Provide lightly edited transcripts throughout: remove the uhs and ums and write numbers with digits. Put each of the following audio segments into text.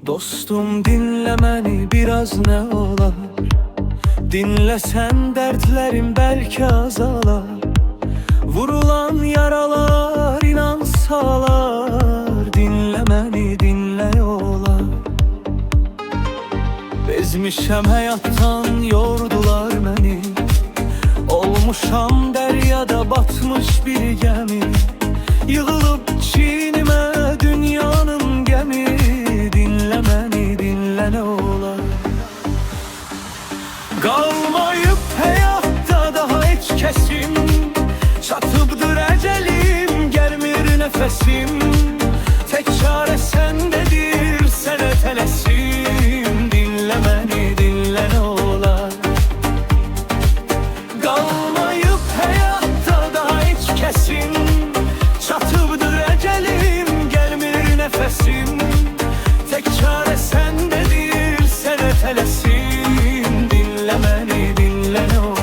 Dostum dinle məni biraz nə olar, dinləsən dərdlərim bəlkə azalar. Vurulan yaralar inansalar, dinlə məni dinlə olar. Bezmişəm həyatdan yordular məni, olmuşam dəryada batmış bir gəmi. Yığılıb çiynimə dünyanın gəmi, dinlə məni dinlə nə olar. Qalmayıb həyatda daha heç kəsim, çatıbdır əcəlim, gəlmir nəfəsim. Tək çarə səndədir, sənə tələsim, dinlə məni dinlə nə olar. Qalmayıb həyatda daha heç kəsim, çatıbdır əcəlim, gəlmir nəfəsim. Tək çarə səndədir, sənə tələsim, dinlə məni dinlə nə olar.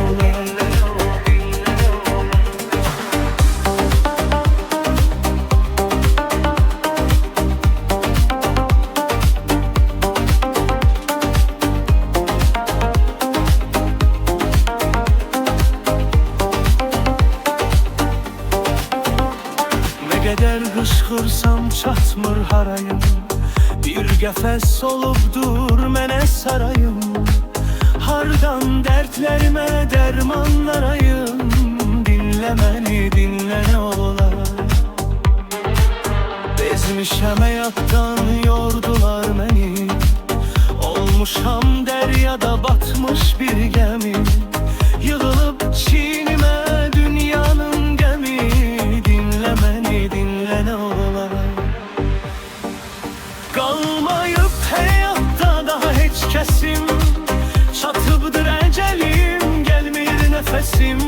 Nə qədər qışqırsam çatmır harayım, bir qəfəs olubdur mənə sarayım. Hardan dərdlərimə dərman arayım, dinlə məni dinlə nə olar. Bezmişəm həyatdan yordular məni, olmuşam dəryada batmış bir gəmi. Yığılıb çiynimə dünyanın gəmi, dinlə məni dinlə nə olar. Qalmayıb həyatda daha heç kəsim, çatıbdır əcəlim, gəlmir nəfəsim.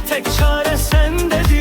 Tək çarə səndədir,